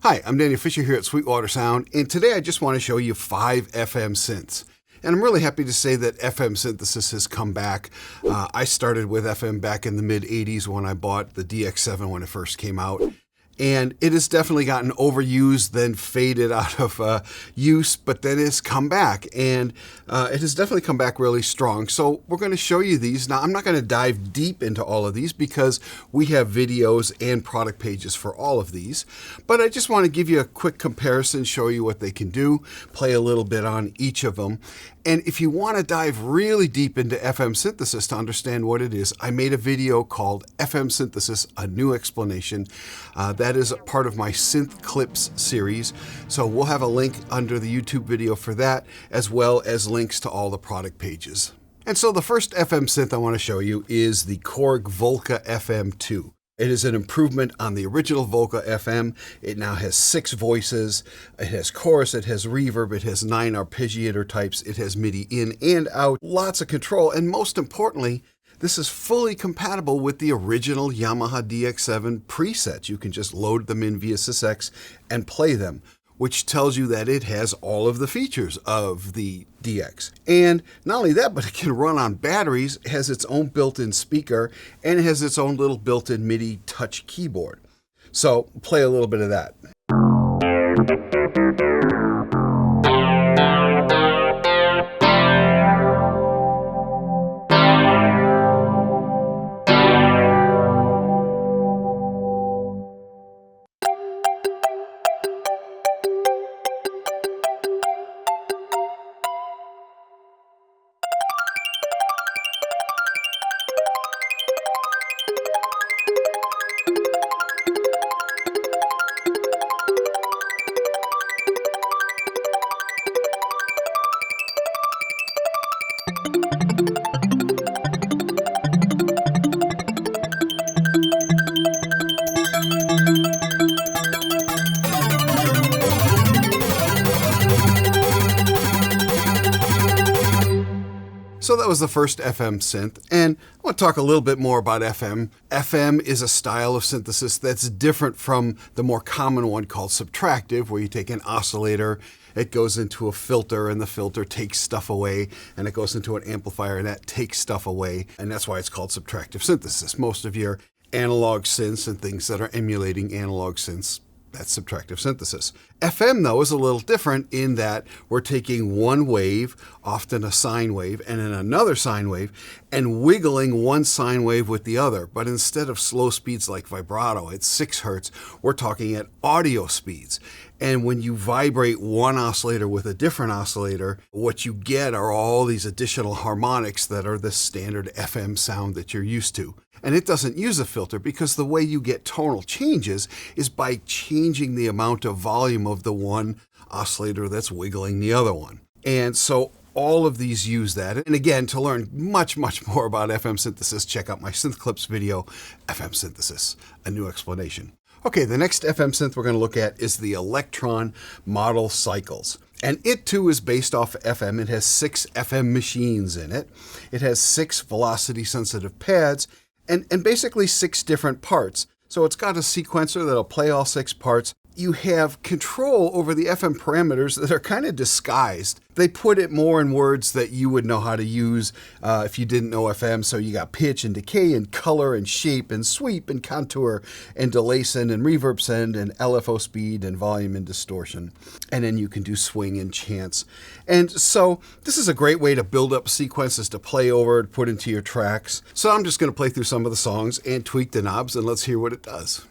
Hi, I'm Daniel Fisher here at Sweetwater Sound, and today I just want to show you 5 FM synths. And I'm really happy to say that FM synthesis has come back. I started with FM back in the mid-'80s when I bought the DX7 when it first came out. And it has definitely gotten overused, then faded out of use, but then it's come back. And it has definitely come back really strong. So we're going to show you these. Now, I'm not going to dive deep into all of these because we have videos and product pages for all of these. But I just want to give you a quick comparison, show you what they can do, play a little bit on each of them. And if you want to dive really deep into FM synthesis to understand what it is, I made a video called FM Synthesis, A New Explanation. That is a part of my Synth Clips series. So we'll have a link under the YouTube video for that, as well as links to all the product pages. And so the first FM synth I want to show you is the Korg Volca FM 2. It is an improvement on the original Volca FM. It now has 6 voices. It has chorus, it has reverb, it has 9 arpeggiator types, it has MIDI in and out, lots of control, and most importantly, this is fully compatible with the original Yamaha DX7 presets. You can just load them in via SysX and play them, which tells you that it has all of the features of the DX. And not only that, but it can run on batteries, it has its own built-in speaker, and it has its own little built-in MIDI touch keyboard. So play a little bit of that. So that was the first FM synth, and I want to talk a little bit more about FM. FM is a style of synthesis that's different from the more common one called subtractive, where you take an oscillator, it goes into a filter, and the filter takes stuff away, and it goes into an amplifier, and that takes stuff away, and that's why it's called subtractive synthesis. Most of your analog synths and things that are emulating analog synths, that's subtractive synthesis. FM, though, is a little different in that we're taking one wave, often a sine wave, and then another sine wave, and wiggling one sine wave with the other. But instead of slow speeds like vibrato at 6 hertz, we're talking at audio speeds. And when you vibrate one oscillator with a different oscillator, what you get are all these additional harmonics that are the standard FM sound that you're used to. And it doesn't use a filter because the way you get tonal changes is by changing the amount of volume of the one oscillator that's wiggling the other one. And so all of these use that. And again, to learn much more about FM synthesis, check out my Synth Clips video, FM Synthesis, A New Explanation. Okay, the next FM synth we're going to look at is the Elektron Model Cycles. And it too is based off FM. It has 6 FM machines in it. It has 6 velocity sensitive pads and basically 6 different parts. So it's got a sequencer that'll play all 6 parts. You have control over the FM parameters that are kind of disguised. They put it more in words that you would know how to use if you didn't know FM. So you got pitch and decay and color and shape and sweep and contour and delay send and reverb send and LFO speed and volume and distortion. And then you can do swing and chants. And so this is a great way to build up sequences to play over, to put into your tracks. So I'm just going to play through some of the songs and tweak the knobs, and let's hear what it does.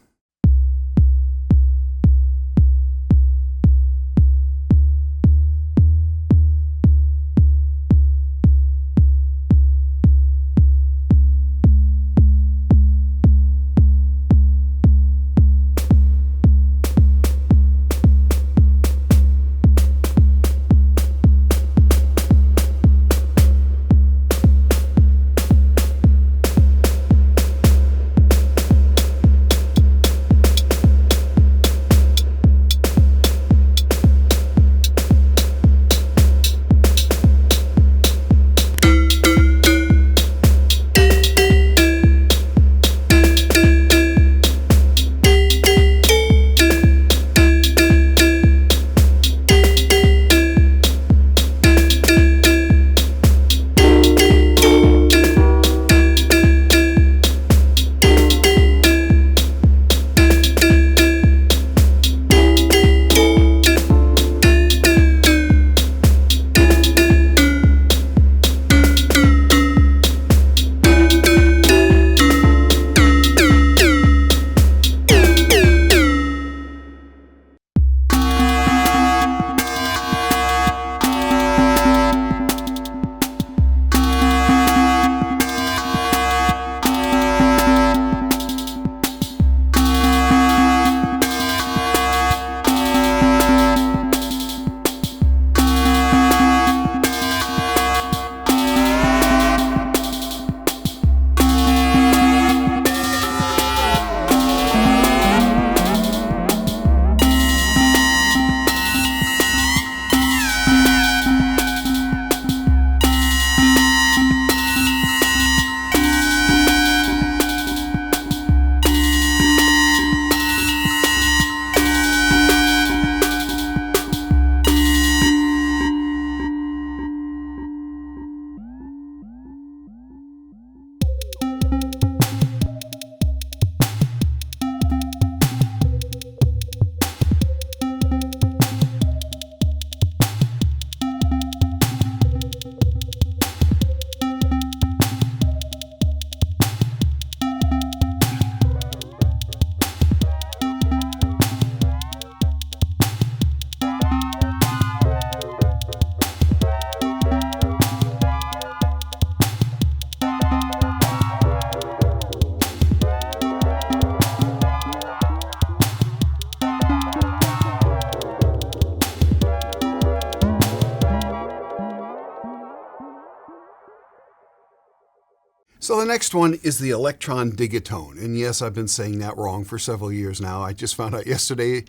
So the next one is the Elektron Digitone. And yes, I've been saying that wrong for several years now. I just found out yesterday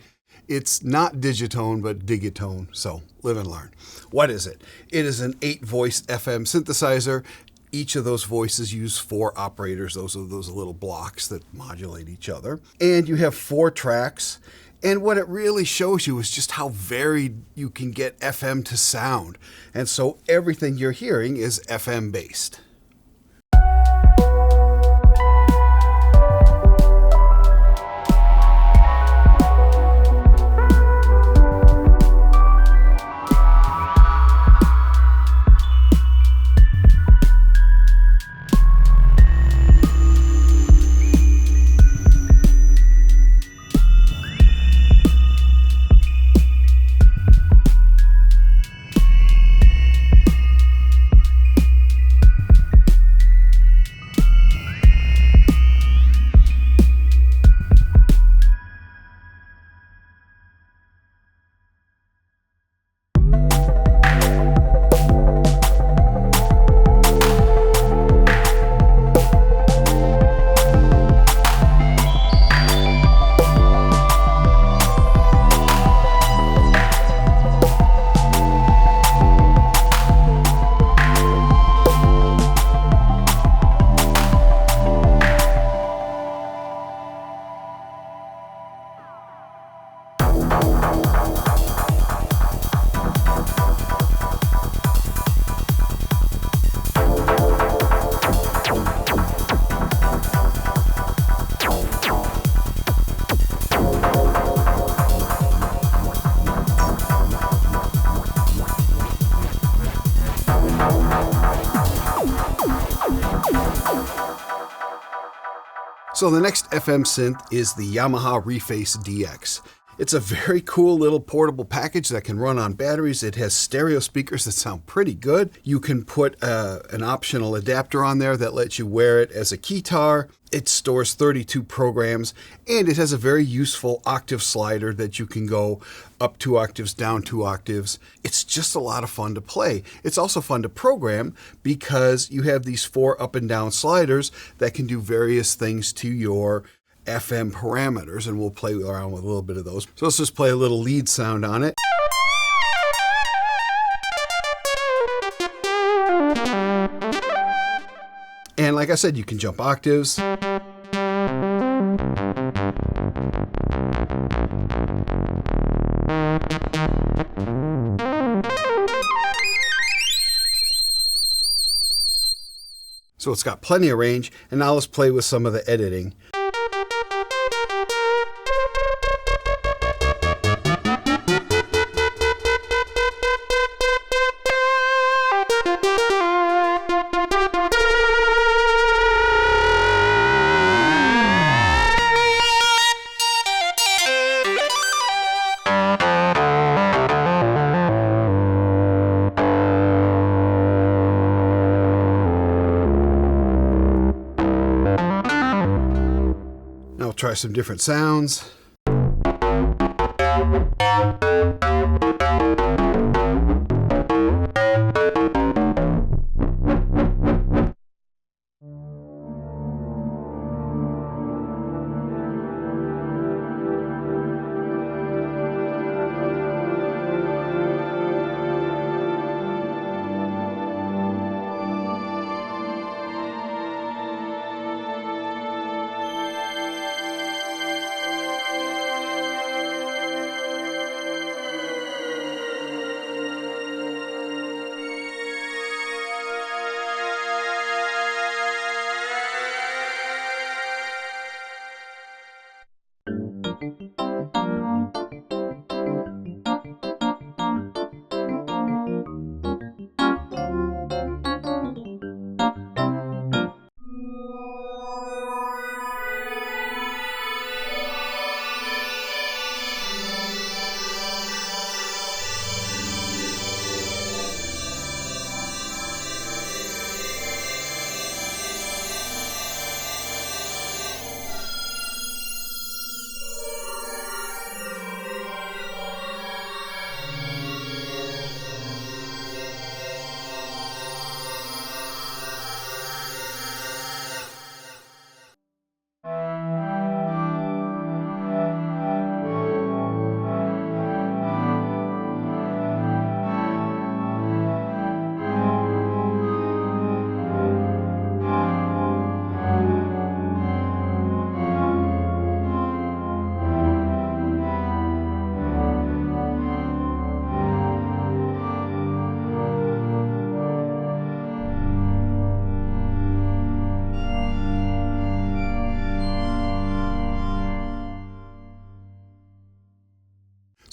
it's not digitone, but digitone. So live and learn. What is it? It is an 8-voice FM synthesizer. Each of those voices use 4 operators. Those are those little blocks that modulate each other. And you have 4 tracks. And what it really shows you is just how varied you can get FM to sound. And so everything you're hearing is FM based. So the next FM synth is the Yamaha Reface DX. It's a very cool little portable package that can run on batteries. It has stereo speakers that sound pretty good. You can put an optional adapter on there that lets you wear it as a keytar. It stores 32 programs, and it has a very useful octave slider that you can go up 2 octaves, down 2 octaves. It's just a lot of fun to play. It's also fun to program because you have these 4 up and down sliders that can do various things to your FM parameters, and we'll play around with a little bit of those. So let's just play a little lead sound on it. And like I said, you can jump octaves. So it's got plenty of range, and now let's play with some of the editing. Try some different sounds.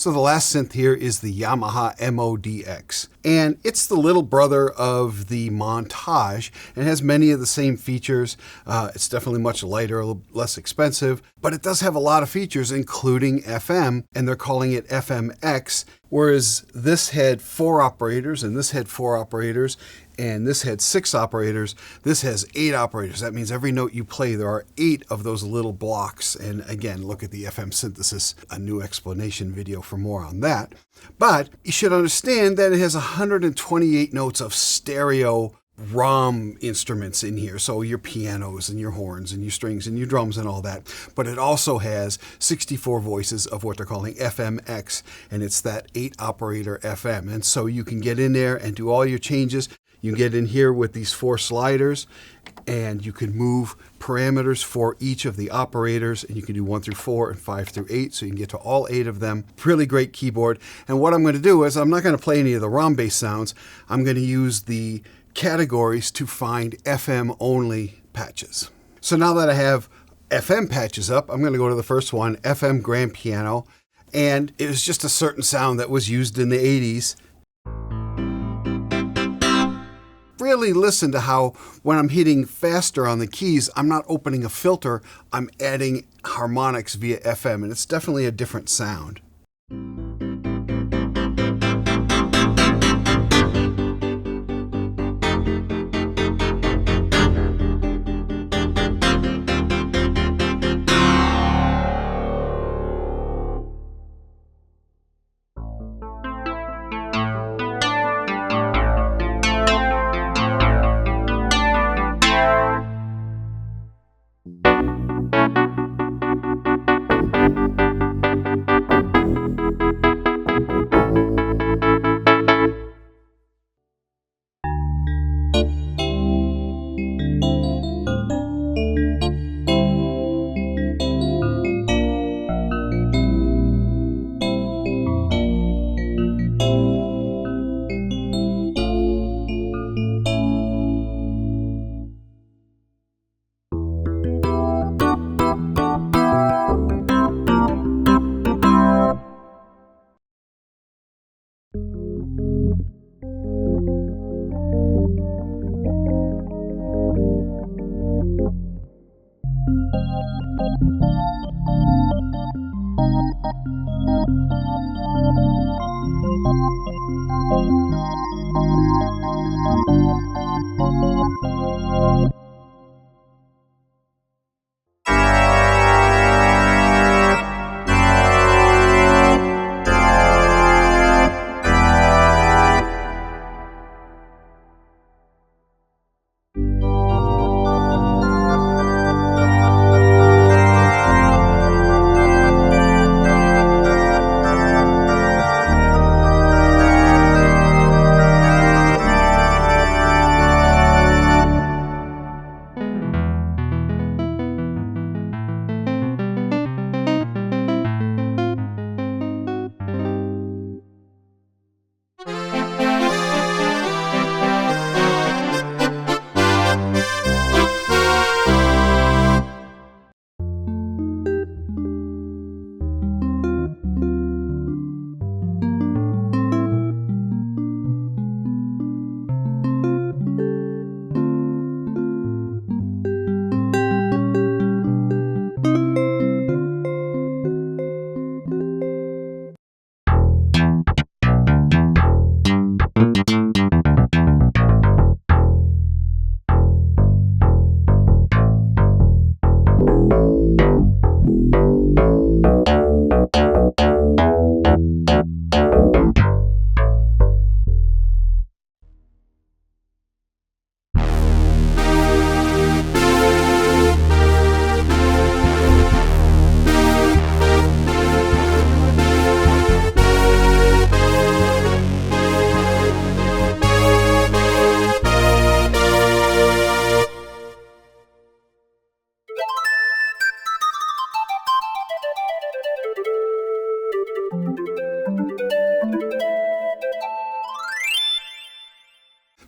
So the last synth here is the Yamaha MODX, and it's the little brother of the Montage and has many of the same features. It's definitely much lighter, a little less expensive, but it does have a lot of features, including FM, and they're calling it FMX, whereas this had 4 operators and this had 4 operators and this had 6 operators. This has 8 operators. That means every note you play, there are 8 of those little blocks. And again, look at the FM synthesis, a new explanation video for more on that. But you should understand that it has 128 notes of stereo ROM instruments in here, so your pianos and your horns and your strings and your drums and all that. But it also has 64 voices of what they're calling FMX, and it's that 8 operator FM. And so you can get in there and do all your changes. You can get in here with these 4 sliders, and you can move parameters for each of the operators, and you can do 1 through 4 and 5 through 8, so you can get to all 8 of them. Really great keyboard. And what I'm going to do is I'm not going to play any of the ROM-based sounds. I'm going to use the categories to find FM only patches. So now that I have FM patches up, I'm going to go to the first one, FM grand piano, and it was just a certain sound that was used in the 80s. Really listen to how when I'm hitting faster on the keys, I'm not opening a filter, I'm adding harmonics via FM, and it's definitely a different sound.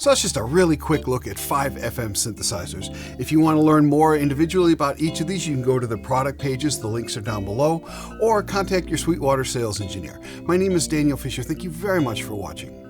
So that's just a really quick look at 5 FM synthesizers. If you want to learn more individually about each of these, you can go to the product pages, the links are down below, or contact your Sweetwater sales engineer. My name is Daniel Fisher. Thank you very much for watching.